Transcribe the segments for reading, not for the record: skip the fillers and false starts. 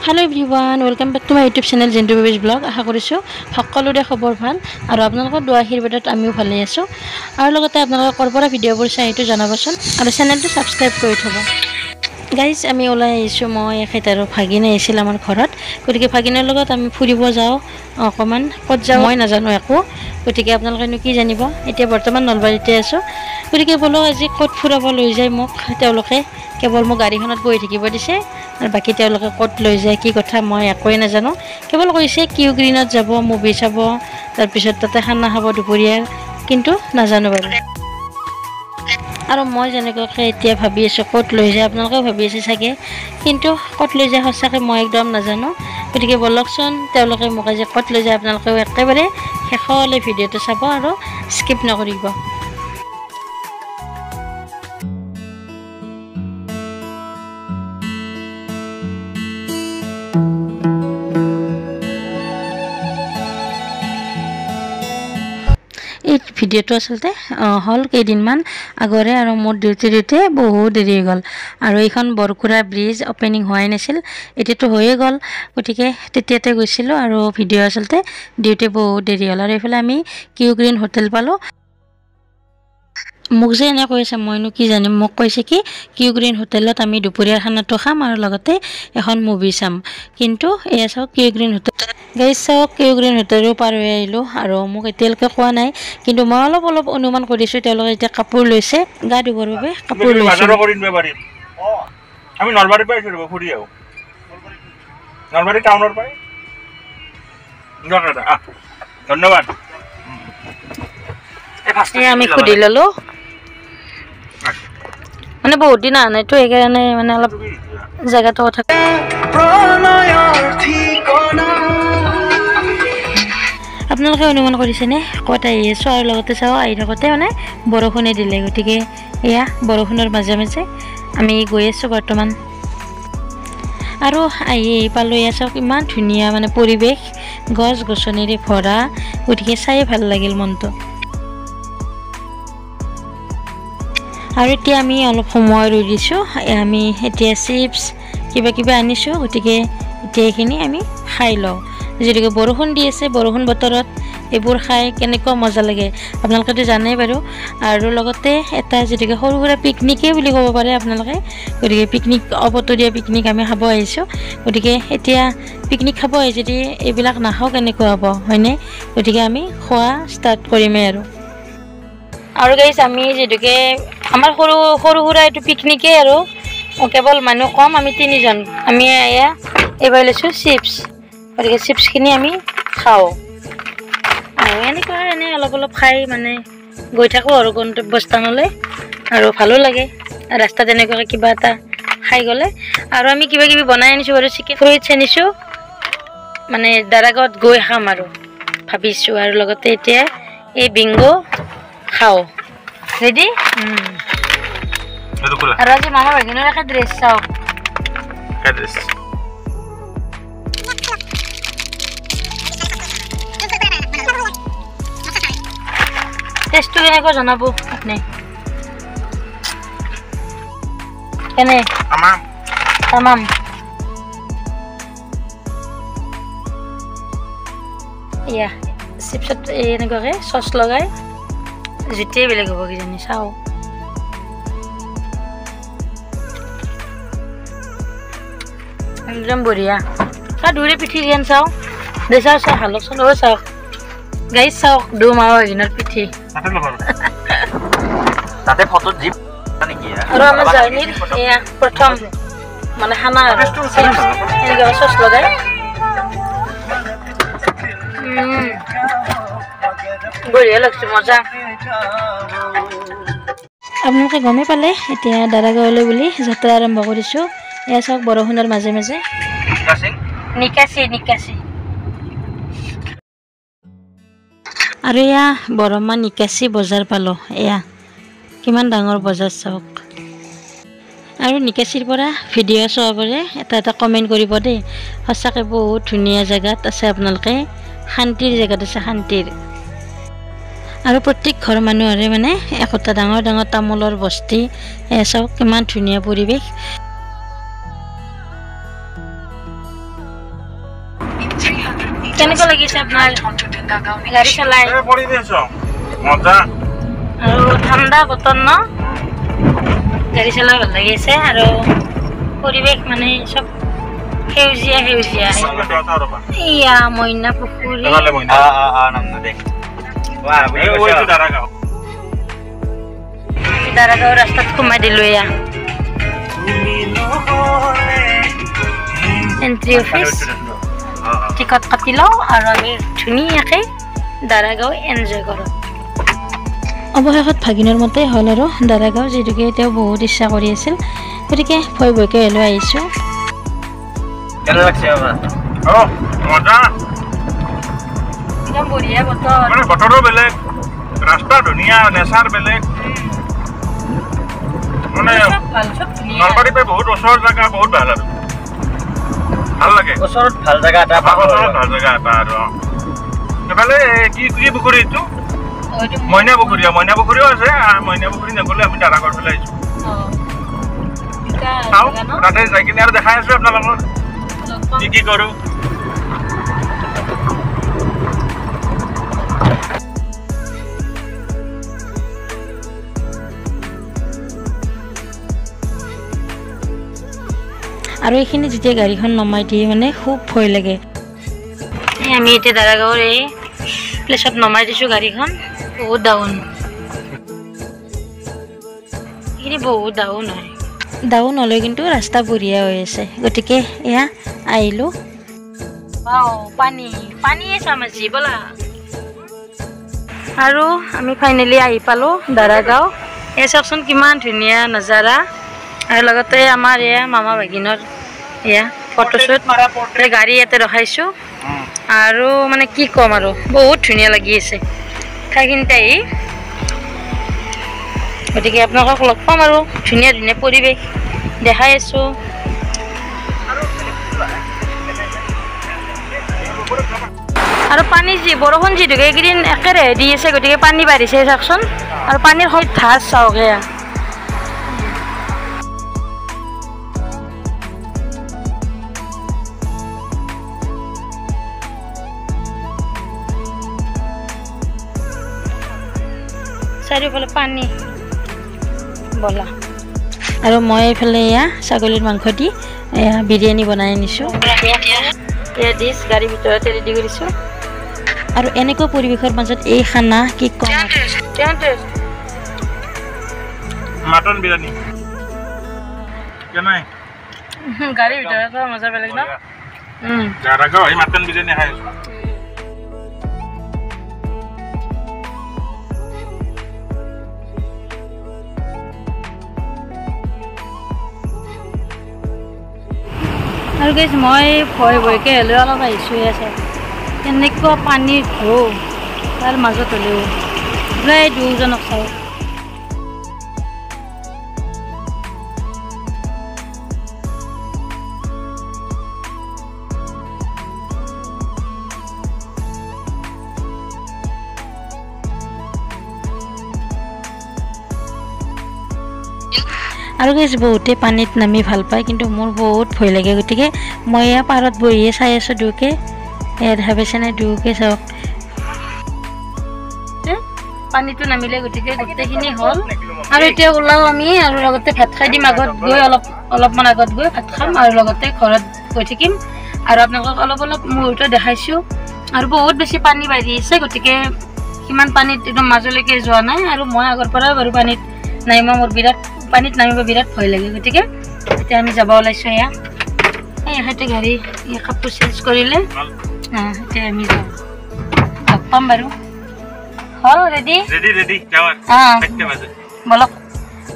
Hello everyone, welcome back to my YouTube channel Jintu Babies Vlog. আশা কৰিছো সকলোৰে খবৰ ভাল আৰু আপোনালোকৰ দোৱা আশীৰ্বাদত আমিও ভালে আছো আৰু লগতে আপোনালোকৰ কৰপৰা ভিডিঅ'বোৰ চাই এইটো জনাবচোন আৰু চেনেলটো সাবস্ক্ৰাইব কৰি থব গাইস আমি ওলাই আহিছো মই এখেতাৰো ভাগিন আহিছিল আমাৰ ঘৰত গতিকে ভাগিনৰ লগত আমি ফুৰিব যাও অকমান ক'ত যাও মই নাজানো একো গতিকে আপোনালোকে কি জানিব এতিয়া বৰ্তমান নলবাৰীতে আছো গতিকে বলো আজি ক'ত ফুৰাব লৈ যায় মোক তেওঁলোকে কেৱল মোক গাড়ীখনত বহি থাকিব দিছে আৰু বাকি তেওঁলোকে ক'ত লৈ যায় কি কথা মই একোই নাজানো কেৱল কৈছে কিউ গ্ৰীনত যাব মুভি চাব তাৰ পিছত তাতে খানা খাব দুপৰীয়া কিন্তু নাজানো বাৰু আৰু মই যেনেকৈ এতিয়া ভাবি আছো ক'ত লৈ যায় আপোনালোকে ভাবি আছে চাগে কিন্তু ক'ত লৈ যায় সঁচাকৈ মই একদম নাজানো গতিকে বলকচোন তেওঁলোকে মোক আজি ক'ত লৈ যায় আপোনালোকে একেবাৰে শেষলৈ ভিডিঅ'টো চাব আৰু স্কিপ নকৰিব এই ভিডিঅ'টো আসলতে হল কেইদিনমান আগৰে আৰু মোৰ ডিউটিতে বহুত দেৰি গ'ল আৰু এইখন বৰকুৰা ব্ৰিজ ওপেনিং হোৱাই নাছিল এতিয়াতো হৈয়ে গ'ল গতিকে তেতিয়াতে গৈছিলো আৰু ভিডিঅ' আসলতে ডিউটি বহুত দেৰি হ'ল আৰু এইফালে আমি কিউ গ্ৰীণ হোটেল পালো মোক যে এনে কৈছে মইনো কি জানিম মোক কৈছে কি কিউ গ্ৰীণ হোটেলত আমি দুপৰীয়াৰ খানাটো খাম আৰু লগতে এখন মুভি চাম কিন্তু এয়া চাওক কিউ গ্ৰীণ হোটেল গাইস চাওক কিউ গ্ৰীণ হোটেলো পাৰ হৈ আহিলো আৰু মোক এতিয়ালৈকে কোৱা নাই কিন্তু মই অলপ অনুমান কৰিছো তেওঁলোকে এতিয়া কাপোৰ লৈছে গা ধুবৰ বাবে কাপোৰ লৈছে আমি নলবাৰী পাই আছো ফুৰি আহো নলবাৰী টাউনৰ পাই ধন্যবাদ আমি খুদি ললো মানে বহুত দিন আহা নাইতো এইকাৰণে মানে অলপ জায়গাটো কথা আপোনালোকে অনুমান কৰিছেনে ক'ত আহি আছো আৰু লগতে চাও আহি থাকোঁতে মানে বৰষুণে দিলে গতিকে এয়া বৰষুণৰ মাজে মাজে আমি গৈ আছো বৰ্তমান আৰু আহি পালো এয়া চাওক ইমান ধুনীয়া মানে পৰিৱেশ গছ গছনিৰে ভৰা গতিকে চাই ভাল লাগিল মনটো আৰু এতিয়া আমি অলপ সময় ৰৈ দিছো আমি এতিয়া চিপছ কিবা আনিছো গতিকে এতিয়া এইখিনি আমি খাই লওঁ যেনেকৈ বৰষুণ দি আছে বৰষুণ বতৰত এইবোৰ খাই কেনেকুৱা মজা লাগে আপোনালোকে জানেই বাৰু আৰু লগতে এটা যেনেকৈ সৰু সুৰা পিকনিকে বুলি ক'ব পাৰে আপোনালোকে গতিকে পিকনিক অবতৰীয়া পিকনিক আমি খাব আহিছোঁ গতিকে এতিয়া পিকনিক খাব আহি যদি এইবিলাক নাখাওঁ কেনেকুৱা হ'ব হয়নে গতিকে আমি খোৱা ষ্টাৰ্ট কৰিমেই আৰু গাইছ আমি যেনেকৈ আমাৰ সৰু সুৰা এইটো পিকনিকে আৰু কেৱল মানুহ কম আমি তিনিজন আমি এয়া এইবাৰ লৈছোঁ চিপছ গতিকে চিপছখিনি আমি খাওঁ আৰু এনেকুৱা এনে অলপ খাই মানে গৈ থাকোঁ আৰু গন্তব্যস্থানলৈ আৰু ভালো লাগে ৰাস্তাত এনেকুৱাকৈ কিবা এটা খাই গ'লে আৰু আমি কিবা বনাই আনিছোঁ বাৰু চিকেন ফ্ৰুইটছ আনিছোঁ মানে দাৰাগাঁৱত গৈ খাম আৰু ভাবিছোঁ আৰু লগতে এতিয়া এই বিংগো খাওঁ ৰেডি আৰু আজি মামা ভাগিনৰ এটা ড্ৰেছ চাওক টেষ্টটো কেনেকুৱা জনাব আপুনি কেনে তামাম এয়া চিপছত এনেকুৱাকৈ চচ লগাই যেতিয়াই বেলেগ হ'ব কিজানি চাওঁ একদম বঢ়িয়া দূৰে পিঠি যেন চাওঁ দে চাওঁ হালকচোন চাওক গাইছ চাওক দু মামা ভাগিনৰ পিঠি তাতে ফটো জিপ আৰু আমাৰ জাৰ্ণিৰ এয়া প্ৰথম মানে খানা এনেকৈ চচ লগাই বঢ়িয়া লাগছে মজা আপোনালোকে গমেই পালে এতিয়া দাৰাগাঁৱলৈ বুলি যাত্ৰা আৰম্ভ কৰিছোঁ এয়া চাওক বৰষুণৰ মাজে মাজে নিকাচি আৰু এয়া বৰমা নিকাচি বজাৰ পালোঁ এয়া কিমান ডাঙৰ বজাৰ চাওক আৰু নিকাচিৰ পৰা ভিডিঅ' চোৱাবোৰে এটা কমেণ্ট কৰিব দেই সঁচাকৈ বহুত ধুনীয়া জেগাত আছে আপোনালোকে শান্তিৰ জেগাত আছে শান্তিৰ আৰু প্ৰত্যেক ঘৰ মানুহৰে মানে একোটা ডাঙৰ ডাঙৰ তামোলৰ বস্তি চাওক কিমান ধুনীয়া পৰিৱেশ কেনেকুৱা লাগিছে আপোনাৰ গাড়ী চলাই পৰি দিছ মজা আৰু ঠাণ্ডা বতৰ ন গাড়ী চলাই ভাল লাগিছে আৰু পৰিৱেশ মানে চব সেউজীয়া সেউজীয়া এয়া মইনা পুখুৰী দাৰাগাঁও ৰাস্তাত সোমাই দিলো এয়া এন্ট্ৰি অফিচ টিকট কাটি লওঁ আৰু আমি ধুনীয়াকৈ দাৰাগাঁও এনজয় কৰোঁ অৱশেষত ভাগিনৰ মতে হ'ল আৰু দাৰাগাঁও যিটোকে তেওঁ বহুত ইচ্ছা কৰি আছিল গতিকে ভয় ভয়কৈ হ'লেও আহিছোঁ একদম বঢ়িয়া বতৰ বতৰো বেলেগ ৰাস্তা ধুনীয়া নেচাৰ বেলেগ মানে নলবাৰী পাই বহুত ওচৰৰ জেগা বহুত ভাল আৰু ভাল লাগে ওচৰত ভাল জেগা এটা আৰু এইফালে কি কি পুখুৰী এইটো মইনা পুখুৰীও আছে মইনা পুখুৰী নগ'লে আমি দাৰাগাঁৱৰ ফালে আহিছোঁ চাওঁ তাতে যাই কিনে আৰু দেখাই আছোঁ আপোনালোকৰ কি কি কৰোঁ আৰু এইখিনি যেতিয়া গাড়ীখন নমাই দিয়ে মানে খুব ভয় লাগে আমি এতিয়া দাৰাগাঁৱৰ এই প্লেচত নমাই দিছোঁ গাড়ীখন বহুত ডাউন এইখিনি বহুত ডাউন হয় ডাউন হ'লেও কিন্তু ৰাস্তা বঢ়িয়া হৈ আছে গতিকে এয়া আহিলোঁ পানীয়ে চাম আজি ব'লা আৰু আমি ফাইনেলি আহি পালোঁ দাৰাগাঁও এই চাওকচোন কিমান ধুনীয়া নজাৰা আৰু লগতে আমাৰ এয়া মামা ভাগিনৰ এয়া ফটোশ্বুট গাড়ী ইয়াতে ৰখাইছোঁ আৰু মানে কি ক'ম আৰু বহুত ধুনীয়া লাগি আছে ঠাইখিনিতে আহি গতিকে আপোনালোকক লগ পাম আৰু ধুনীয়া ধুনীয়া পৰিৱেশ দেখাই আছোঁ আৰু পানী বৰষুণ যিহেতুকে এইকেইদিন একেৰাহে দি আছে গতিকে পানী বাঢ়িছে চাওকচোন আৰু পানীৰ সৈতে ধাৰ চাওক এয়া চাৰিওফালে পানী বলা আৰু মই এইফালে এয়া ছাগলীৰ মাংস দি এয়া বিৰিয়ানী বনাই আনিছোঁ এয়া ডিছ গাড়ীৰ ভিতৰতে ৰেডি কৰিছোঁ আৰু এনেকুৱা পৰিৱেশৰ মাজত এই খানা কি ক'ম মাটন বিৰিয়ানী গাড়ীৰ ভিতৰত মজা বেলেগ ন দাৰাগাঁও আহি মাটন বিৰিয়ানী খাই আছোঁ আৰু গাইজ মই ভয় ভয়কৈ হ'লেও অলপ আহিছোঁ আছে কেনেকুৱা পানীৰ ঢৌ তাৰ মাজত হ'লেও প্ৰায় দুজনক চাওঁ আৰু গাইজ বহুতে পানীত নামি ভাল পায় কিন্তু মোৰ বহুত ভয় লাগে গতিকে মই এয়া পাৰত বহিয়ে চাই আছোঁ দুয়োকে এয়া দেখা পাইছেনে দুয়োকে চাওক পানীটো নামিলে গতিকে গোটেইখিনি হ'ল আৰু এতিয়া ওলাওঁ আমি আৰু লগতে ভাত খাই দিম আগত গৈ অলপমান আগত গৈ ভাত খাম আৰু লগতে ঘৰত গৈ থাকিম আৰু আপোনালোকক অলপ অলপ মুহূৰ্ত দেখাইছোঁ আৰু বহুত বেছি পানী বাঢ়ি আছে গতিকে সিমান পানীত একদম মাজলৈকে যোৱা নাই আৰু মই আগৰ পৰাই বাৰু পানীত নামিব মোৰ পানীত নামিব বিৰাট ভয় লাগে গতিকে এতিয়া আমি যাব ওলাইছোঁ এয়া এখেতে গাড়ী কাপোৰ চেঞ্জ কৰিলে এতিয়া আমি যাওঁ লগ পাম বাৰু হ'ল ৰেডি বলক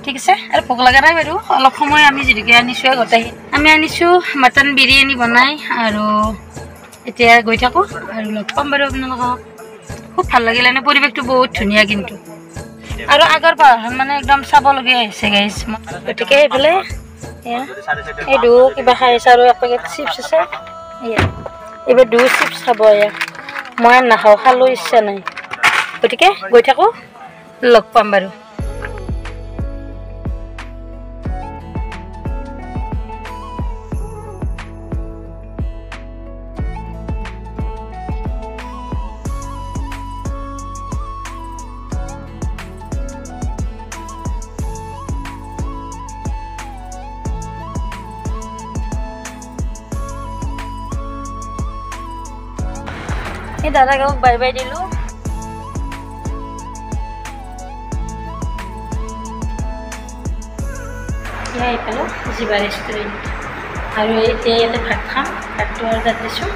ঠিক আছে আৰু ভোক লগা নাই বাৰু অলপ সময় আমি যিটোকে আনিছোঁ গোটেই আমি আনিছোঁ মাটন বিৰিয়ানী বনাই আৰু এতিয়া গৈ থাকোঁ আৰু লগ পাম বাৰু আপোনালোকক খুব ভাল লাগিলে এনে পৰিৱেশটো বহুত ধুনীয়া কিন্তু আৰু আগৰ পাহাৰখন মানে একদম চাবলগীয়া হৈছে গাইজ গতিকে এইফালে এইটো কিবা খাই আছে আৰু এক পেকেট চিপছ আছে এইবাৰ দুই চিপছ খাব এয়া মই নাখাওঁ খালোঁ ইচ্ছা নাই গতিকে গৈ থাকোঁ লগ পাম বাৰু এই দাদাকক বাই বাই দিলোঁ। এতিয়া আহি পালোঁ জিবা ৰেষ্টুৰেণ্ট আৰু এতিয়া ইয়াতে ভাত খাম। ভাতটো অৰ্ডাৰ দিছোঁ,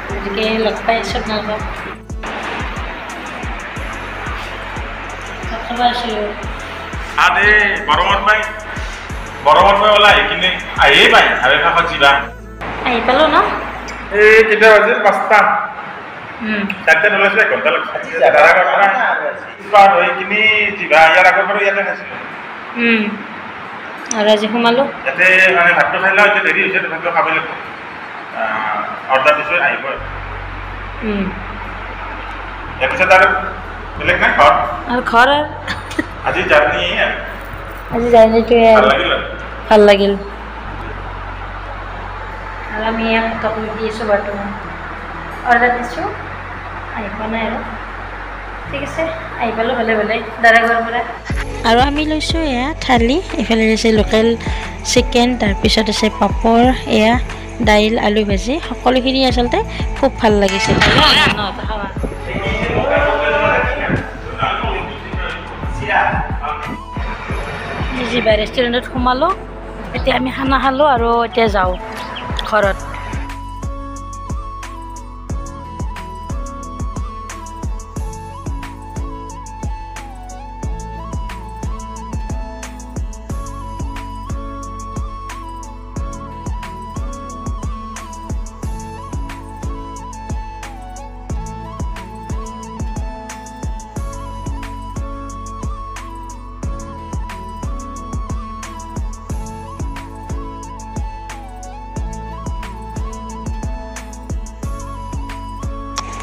গতিকে লগ পাই আছোঁ আপোনালোকক। ভাত খাব আছিলোঁ। আদে গৰমত পাই ওলাই কিনে আহিয়ে পাই আৰু কাষত জিবা আহি পালোঁ ন? এই কেতিয়া বাজিল 5টা 4টা ওলাইছিল, 1 ঘণ্টা লাগিছে। দাদাঘৰ পৰা পাৰ হৈ কিনি জিবা ইয়াৰ আগৰ পৰা ইয়াতে খাইছিলোঁ। আৰু আজি সোমালোঁ ইয়াতে মানে ভাতটো খাই লওঁ, এতিয়া দেৰি হৈছে, তথাপিও খাব লাগিব। অৰ্ডাৰ দিছোঁ, আহিব। তাৰপিছত আৰু বেলেগ নাই ঘৰ আৰু ঘৰ আজি জাৰ্ণি আজি জাৰ্ণিটোৱে ভাল লাগিল। আৰু আমি ইয়াত কাপোৰ দি আছোঁ বৰ্তমান। অৰ্ডাৰ দিছোঁ, আহি পোৱা নাই আৰু। ঠিক আছে, আহি পালোঁ ভালে ভালে দাদাঘৰৰ পৰা। আৰু আমি লৈছোঁ এয়া থালি। এইফালে আছে লোকেল চিকেন, তাৰপিছত আছে পাপৰ, এয়া দাইল, আলু ভাজি, সকলোখিনি আচলতে খুব ভাল লাগিছে। জিবা ৰেষ্টুৰেণ্টত সোমালোঁ, এতিয়া আমি খানা খালোঁ আৰু এতিয়া যাওঁ ঘৰত।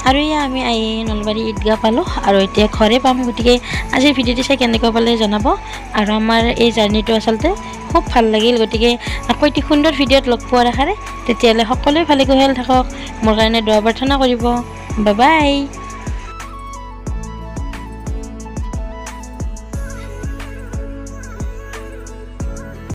আৰু এয়া আমি আহি নলবাৰী ঈদগাহ পালোঁ আৰু এতিয়া ঘৰে পাম। গতিকে আজিৰ ভিডিঅ'টো চাই কেনেকুৱা পালে জনাব। আৰু আমাৰ এই জাৰ্ণিটো আচলতে খুব ভাল লাগিল। গতিকে আকৌ এটি সুন্দৰ ভিডিঅ'ত লগ পোৱাৰ আশাৰে তেতিয়াহ'লে সকলোৱে ভালে কুশলে থাকক। মোৰ কাৰণে দোৱা প্ৰাৰ্থনা কৰিব। Bye bye.